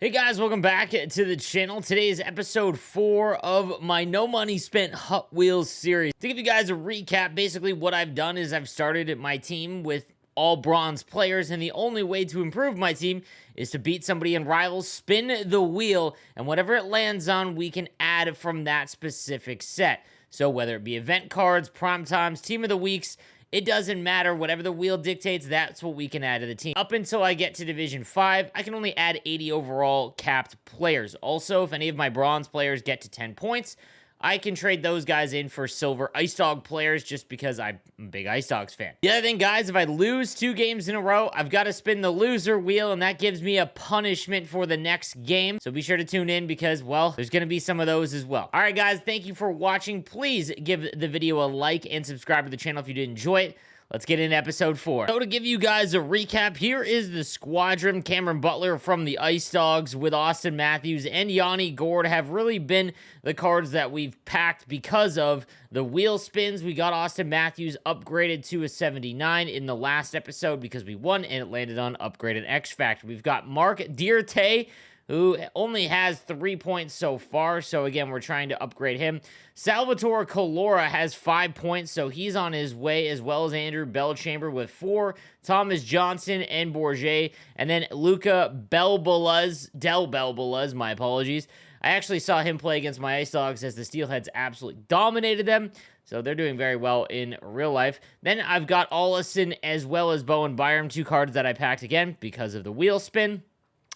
Hey guys, welcome back to the channel. Today is episode 4 of my No Money Spent Hot Wheels series. To give you guys a recap, basically what I've done is I've started my team with all bronze players, and the only way to improve my team is to beat somebody in Rivals, spin the wheel, and whatever it lands on, we can add from that specific set. So whether it be event cards, prime times, team of the weeks, it doesn't matter. Whatever the wheel dictates, that's what we can add to the team. Up until I get to Division 5, I can only add 80 overall capped players. Also, if any of my bronze players get to 10 points, I can trade those guys in for silver Ice Dog players just because I'm a big Ice Dogs fan. The other thing, guys, if I lose 2 games in a row, I've got to spin the loser wheel, and that gives me a punishment for the next game. So be sure to tune in because, well, there's going to be some of those as well. All right, guys, thank you for watching. Please give the video a like and subscribe to the channel if you did enjoy it. Let's get into episode 4. So to give you guys a recap, here is the squadron. Cameron Butler from the Ice Dogs with Austin Matthews and Yanni Gourde have really been the cards that we've packed because of the wheel spins. We got Austin Matthews upgraded to a 79 in the last episode because we won, and it landed on upgraded X Factor. We've got Mark Dierte, who only has 3 points so far. So again, we're trying to upgrade him. Salvatore Colora has 5 points, so he's on his way, as well as Andrew Belchamber with 4, Thomas Johnson and Bourget, and then Luca Belbaluz, my apologies. I actually saw him play against my Ice Dogs as the Steelheads absolutely dominated them. So they're doing very well in real life. Then I've got Ollison as well as Bowen Byram, 2 cards that I packed again because of the wheel spin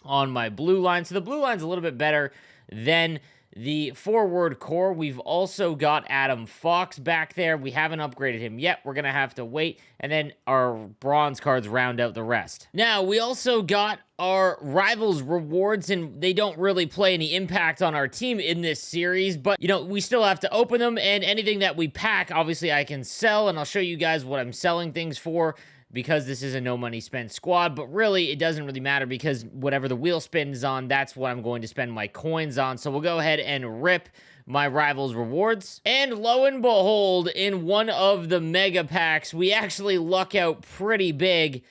on my blue line. So the blue line's a little bit better than the forward core. We've also got Adam Fox back there. We haven't upgraded him yet. We're going to have to wait. And then our bronze cards round out the rest. Now, we also got our Rivals rewards, and they don't really play any impact on our team in this series, but, you know, we still have to open them, and anything that we pack, obviously, I can sell, and I'll show you guys what I'm selling things for, because this is a no money spent squad. But really, it doesn't really matter because whatever the wheel spin is on, that's what I'm going to spend my coins on. So we'll go ahead and rip my Rivals rewards. And lo and behold, in one of the mega packs, we actually luck out pretty big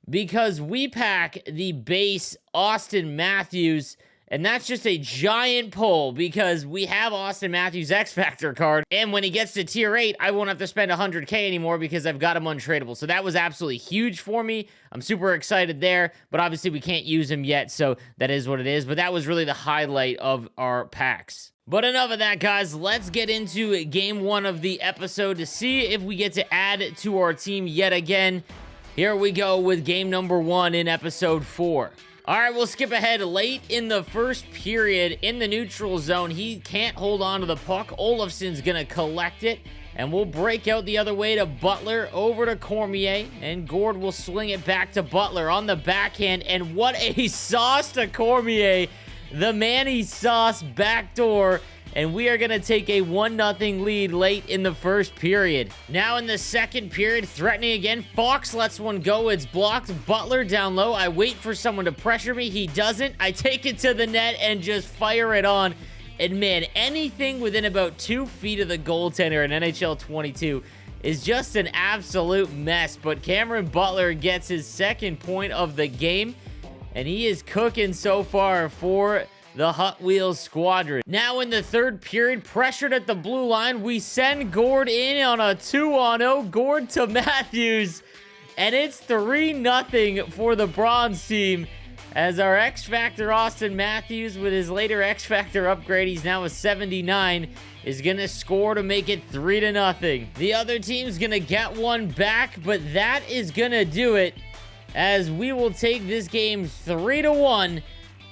because we pack the base Austin Matthews. And that's just a giant pull because we have Austin Matthews' X Factor card. And when he gets to tier 8, I won't have to spend 100K anymore because I've got him untradeable. So that was absolutely huge for me. I'm super excited there, but obviously we can't use him yet, so that is what it is. But that was really the highlight of our packs. But enough of that, guys. Let's get into game 1 of the episode to see if we get to add to our team yet again. Here we go with game number 1 in episode 4. All right, we'll skip ahead. Late in the first period, in the neutral zone, he can't hold on to the puck. Olofsson's going to collect it, and we'll break out the other way to Butler, over to Cormier, and Gourde will swing it back to Butler on the backhand, and what a sauce to Cormier. The Manny sauce backdoor, and we are going to take a 1-0 lead late in the first period. Now in the second period, threatening again. Fox lets one go. It's blocked. Butler down low. I wait for someone to pressure me. He doesn't. I take it to the net and just fire it on. And man, anything within about 2 feet of the goaltender in NHL 22 is just an absolute mess. But Cameron Butler gets his second point of the game, and he is cooking so far for the Hot Wheels squadron. Now in the third period, pressured at the blue line, we send Gourde in on a 2-on-0. Gourde to Matthews, and it's 3-0 for the bronze team as our X Factor Austin Matthews, with his later X Factor upgrade, he's now a 79, is gonna score to make it 3-0. The other team's gonna get one back, but that is gonna do it, as we will take this game 3-1.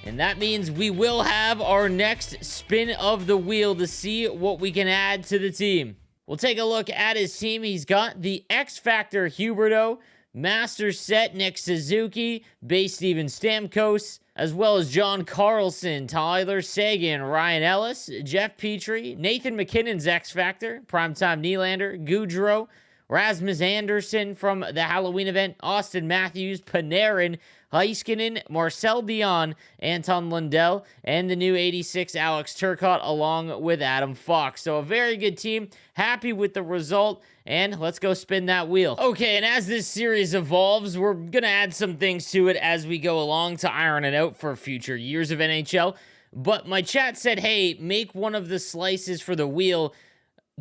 And that means we will have our next spin of the wheel to see what we can add to the team. We'll take a look at his team. He's got the X Factor Huberto, Master Set Nick Suzuki, base Steven Stamkos, as well as John Carlson, Tyler Seguin, Ryan Ellis, Jeff Petrie, Nathan McKinnon's X Factor, Primetime Nylander, Goudreau, Rasmus Anderson from the Halloween event, Austin Matthews, Panarin, Heiskanen, Marcel Dion, Anton Lundell, and the new 86 Alex Turcotte along with Adam Fox. So a very good team. Happy with the result. And let's go spin that wheel. Okay, and as this series evolves, we're going to add some things to it as we go along to iron it out for future years of NHL. But my chat said, hey, make one of the slices for the wheel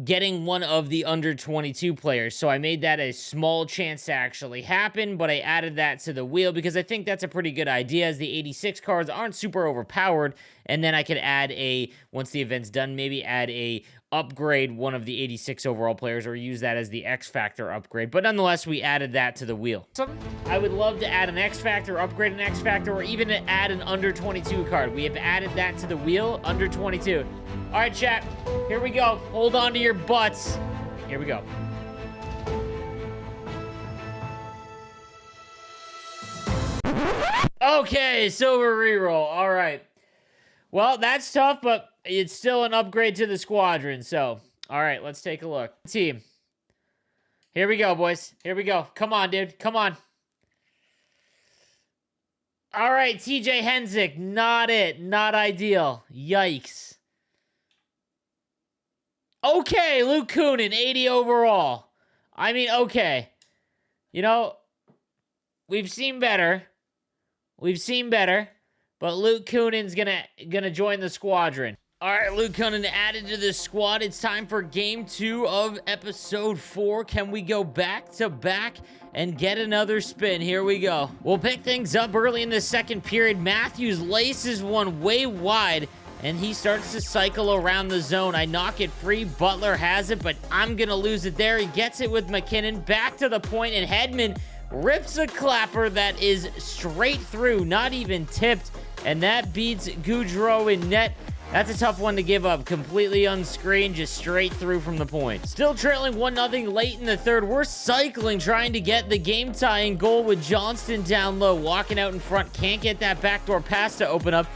getting one of the under 22 players. So I made that a small chance to actually happen, but I added that to the wheel because I think that's a pretty good idea, as the 86 cards aren't super overpowered. And then I could add once the event's done, maybe add a upgrade one of the 86 overall players, or use that as the X Factor upgrade. But nonetheless, we added that to the wheel. So I would love to add an X Factor, upgrade an X Factor, or even to add an under 22 card. We have added that to the wheel, under 22. All right, chat, here we go. Hold on to your butts. Here we go. Okay, silver reroll. All right. Well, that's tough, but it's still an upgrade to the squadron. So, all right, let's take a look. Team. Here we go, boys. Here we go. Come on, dude. Come on. All right, TJ Henzik. Not it. Not ideal. Yikes. Okay, Luke Kunin, 80 overall. I mean, okay. You know, we've seen better. We've seen better. But Luke Kunin's gonna join the squadron. All right, Luke Kunin added to the squad. It's time for game 2 of episode 4. Can we go back to back and get another spin? Here we go. We'll pick things up early in the second period. Matthews laces one way wide, and he starts to cycle around the zone. I knock it free. Butler has it, but I'm going to lose it there. He gets it with McKinnon. Back to the point, and Hedman rips a clapper that is straight through, not even tipped, and that beats Goudreau in net. That's a tough one to give up. Completely unscreened, just straight through from the point. Still trailing 1-0 late in the third. We're cycling, trying to get the game-tying goal with Johnston down low. Walking out in front, can't get that backdoor pass to open up,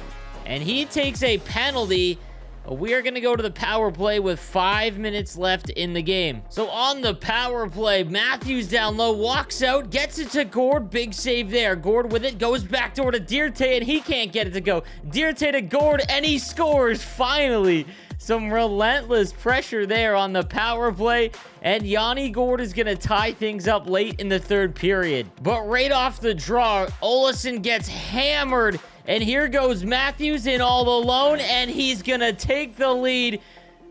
and he takes a penalty. We are going to go to the power play with 5 minutes left in the game. So on the power play, Matthews down low, walks out, gets it to Gord. Big save there. Gord with it, goes back door to Dirte, and he can't get it to go. Dirte to Gord, and he scores, finally. Some relentless pressure there on the power play, and Yanni Gord is going to tie things up late in the third period. But right off the draw, Olesen gets hammered, and here goes Matthews in all alone, and he's going to take the lead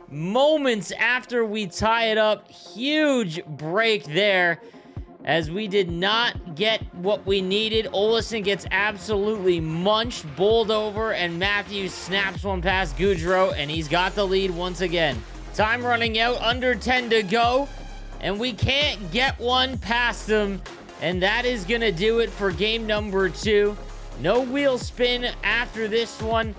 moments after we tie it up. Huge break there, as we did not get what we needed. Olesen gets absolutely munched, bowled over, and Matthews snaps one past Goudreau, and he's got the lead once again. Time running out, under 10 to go, and we can't get one past them, and that is going to do it for game number 2. No wheel spin after this one.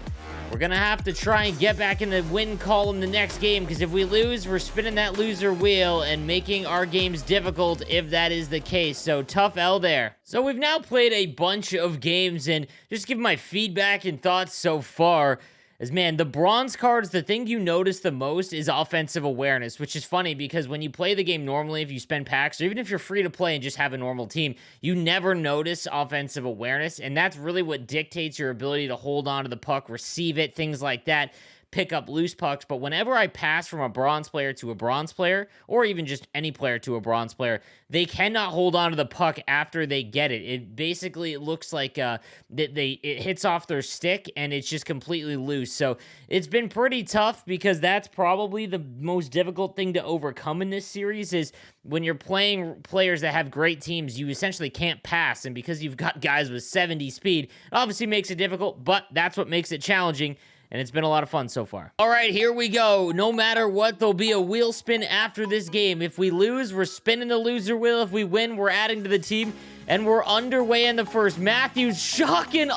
We're going to have to try and get back in the win column the next game, because if we lose, we're spinning that loser wheel and making our games difficult if that is the case. So tough L there. So we've now played a bunch of games, and just give my feedback and thoughts so far. As, man, the bronze cards, the thing you notice the most is offensive awareness, which is funny because when you play the game normally, if you spend packs, or even if you're free to play and just have a normal team, you never notice offensive awareness, and that's really what dictates your ability to hold on to the puck, receive it, things like that, pick up loose pucks. But whenever I pass from a bronze player to a bronze player, or even just any player to a bronze player, they cannot hold on to the puck after they get it. It basically looks like it hits off their stick and it's just completely loose. So it's been pretty tough, because that's probably the most difficult thing to overcome in this series, is when you're playing players that have great teams, you essentially can't pass. And because you've got guys with 70 speed, it obviously makes it difficult, but that's what makes it challenging. And it's been a lot of fun so far. All right, here we go. No matter what, there'll be a wheel spin after this game. If we lose, we're spinning the loser wheel. If we win, we're adding to the team. And we're underway in the first. Matthews, shocking,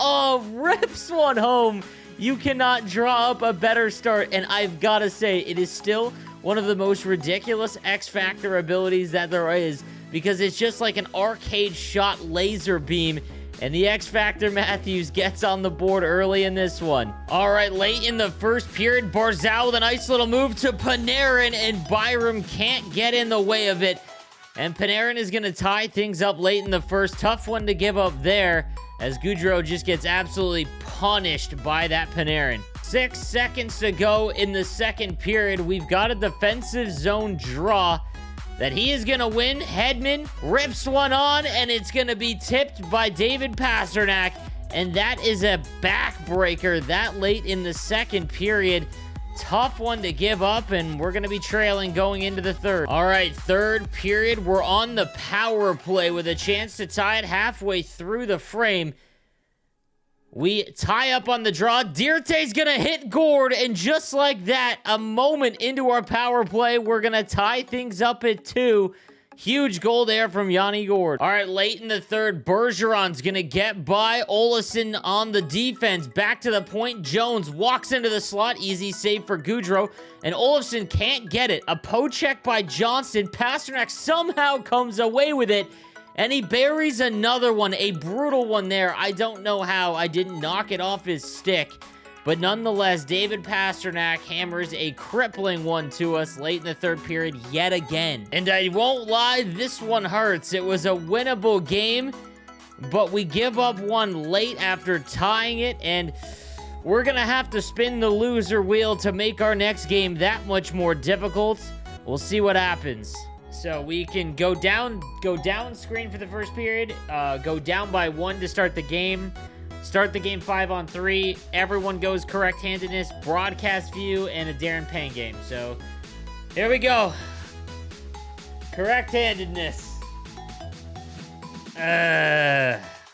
rips one home. You cannot draw up a better start. And I've got to say, it is still one of the most ridiculous X Factor abilities that there is, because it's just like an arcade shot laser beam. And the X Factor Matthews gets on the board early in this one. All right, late in the first period, Barzal with a nice little move to Panarin, and Byram can't get in the way of it. And Panarin is going to tie things up late in the first. Tough one to give up there, as Goudreau just gets absolutely punished by that Panarin. 6 seconds to go in the second period. We've got a defensive zone draw that he is going to win. Hedman rips one on, and it's going to be tipped by David Pastrnak. And that is a backbreaker that late in the second period. Tough one to give up, and we're going to be trailing going into the third. All right, third period. We're on the power play with a chance to tie it halfway through the frame. We tie up on the draw. Dirte's going to hit Gord, and just like that, a moment into our power play, we're going to tie things up at 2. Huge goal there from Yanni Gord. All right, late in the third, Bergeron's going to get by Olofsson on the defense. Back to the point, Jones walks into the slot. Easy save for Goudreau, and Olofsson can't get it. A poke check by Johnston. Pastrnak somehow comes away with it, and he buries another one, a brutal one there. I don't know how I didn't knock it off his stick. But nonetheless, David Pastrnak hammers a crippling one to us late in the third period yet again. And I won't lie, this one hurts. It was a winnable game, but we give up one late after tying it, and we're going to have to spin the loser wheel to make our next game that much more difficult. We'll see what happens. So we can go down screen for the first period, go down by 1 to start the game. Start the game 5-on-3. Everyone goes correct-handedness, broadcast view, and a Darren Payne game. So, here we go. Correct-handedness.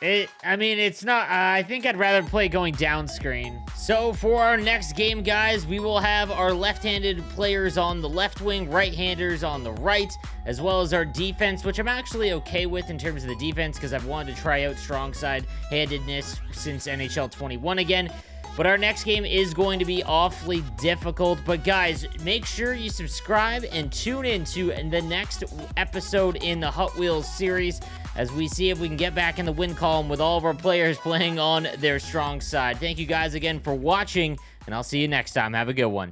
It's not... I think I'd rather play going down screen. So, for our next game, guys, we will have our left-handed players on the left wing, right-handers on the right, as well as our defense, which I'm actually okay with in terms of the defense because I've wanted to try out strong side-handedness since NHL 21 again. But our next game is going to be awfully difficult. But guys, make sure you subscribe and tune in to the next episode in the Hot Wheels series as we see if we can get back in the win column with all of our players playing on their strong side. Thank you guys again for watching, and I'll see you next time. Have a good one.